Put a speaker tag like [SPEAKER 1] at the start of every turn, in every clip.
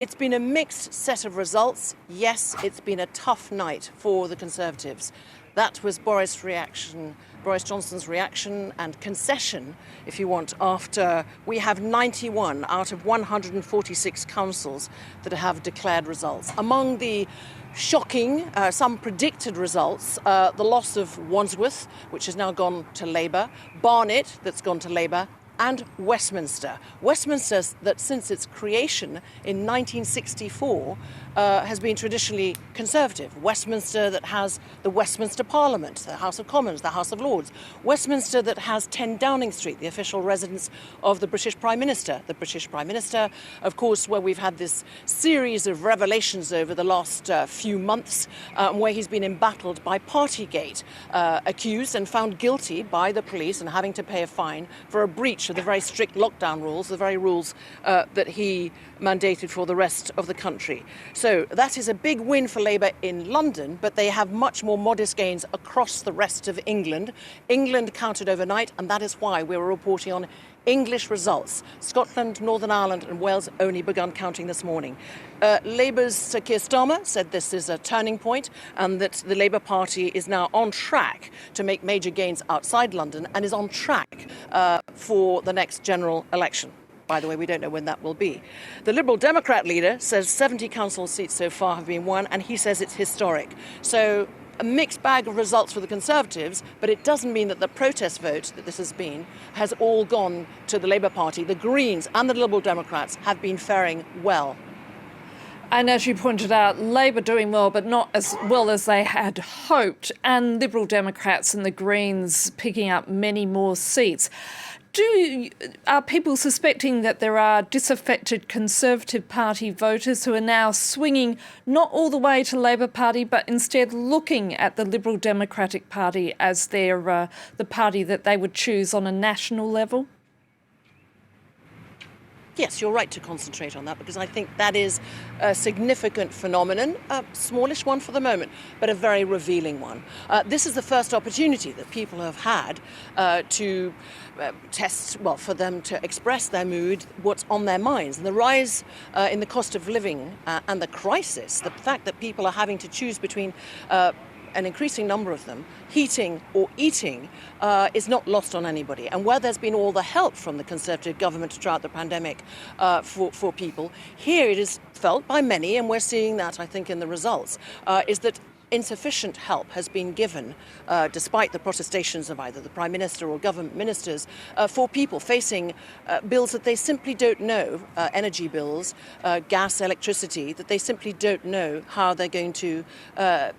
[SPEAKER 1] It's been a mixed set of results. Yes, it's been a tough night for the Conservatives. That was Boris Johnson's reaction and concession, if you want, after we have 91 out of 146 councils that have declared results. Among the shocking, some predicted results, the loss of Wandsworth, which has now gone to Labour, Barnet, that's gone to Labour, and Westminster. Westminster, that since its creation in 1964, has been traditionally Conservative. Westminster that has the Westminster Parliament, the House of Commons, the House of Lords. Westminster that has 10 Downing Street, the official residence of the British Prime Minister. The British Prime Minister, of course, where we've had this series of revelations over the last few months, where he's been embattled by Partygate, accused and found guilty by the police and having to pay a fine for a breach of the very strict lockdown rules, the very rules that he mandated for the rest of the country. So that is a big win for Labour in London, but they have much more modest gains across the rest of England. England counted overnight, and that is why we were reporting on English results. Scotland, Northern Ireland and Wales only begun counting this morning. Labour's Sir Keir Starmer said this is a turning point and that the Labour Party is now on track to make major gains outside London and is on track for the next general election. By the way, we don't know when that will be. The Liberal Democrat leader says 70 council seats so far have been won, and he says it's historic. So a mixed bag of results for the Conservatives, but it doesn't mean that the protest vote that this has been has all gone to the Labour Party. The Greens and the Liberal Democrats have been faring well.
[SPEAKER 2] And as you pointed out, Labour doing well, but not as well as they had hoped, and Liberal Democrats and the Greens picking up many more seats. Are people suspecting that there are disaffected Conservative Party voters who are now swinging not all the way to Labour Party, but instead looking at the Liberal Democratic Party as the party that they would choose on a national level?
[SPEAKER 1] Yes, you're right to concentrate on that, because I think that is a significant phenomenon, a smallish one for the moment, but a very revealing one. This is the first opportunity that people have had to for them to express their mood, what's on their minds. And the rise in the cost of living and the crisis, the fact that people are having to choose between an increasing number of them, heating or eating, is not lost on anybody. And where there's been all the help from the Conservative government throughout the pandemic for people, here it is felt by many, and we're seeing that, I think, in the results, is that insufficient help has been given, despite the protestations of either the Prime Minister or government ministers, for people facing bills that they simply don't know, energy bills, gas, electricity, that they simply don't know how they're going to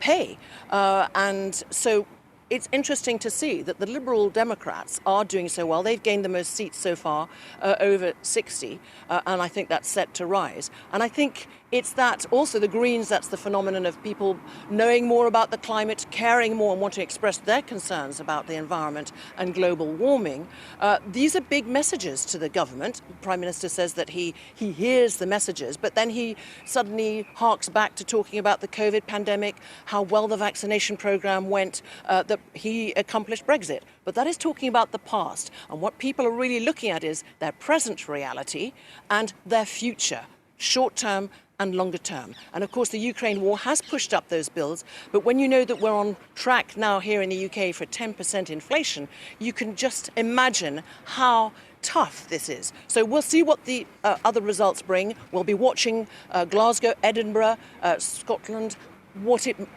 [SPEAKER 1] pay. And so it's interesting to see that the Liberal Democrats are doing so well. They've gained the most seats so far, over 60, and I think that's set to rise. And I think it's that also the Greens, that's the phenomenon of people knowing more about the climate, caring more and wanting to express their concerns about the environment and global warming. These are big messages to the government. The Prime Minister says that he hears the messages, but then he suddenly harks back to talking about the COVID pandemic, how well the vaccination programme went, that he accomplished Brexit. But that is talking about the past. And what people are really looking at is their present reality and their future, short term and longer term. And of course, the Ukraine war has pushed up those bills. But when you know that we're on track now here in the UK for 10% inflation, you can just imagine how tough this is. So we'll see what the other results bring. We'll be watching Glasgow, Edinburgh, Scotland.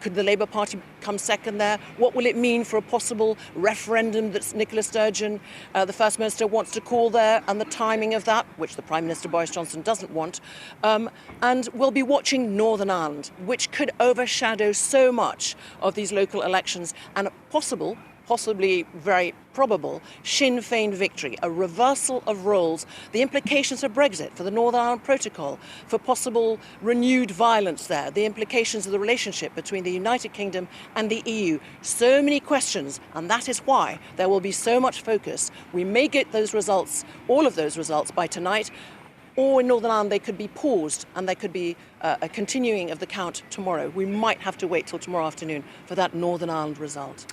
[SPEAKER 1] Could the Labour Party come second there? What will it mean for a possible referendum that Nicola Sturgeon, the First Minister, wants to call there, and the timing of that, which the Prime Minister Boris Johnson doesn't want? And we'll be watching Northern Ireland, which could overshadow so much of these local elections, and a possibly very probable Sinn Féin victory, a reversal of roles, the implications for Brexit, for the Northern Ireland Protocol, for possible renewed violence there, the implications of the relationship between the United Kingdom and the EU. So many questions, and that is why there will be so much focus. We may get those results, all of those results, by tonight, or in Northern Ireland they could be paused and there could be a continuing of the count tomorrow. We might have to wait till tomorrow afternoon for that Northern Ireland result.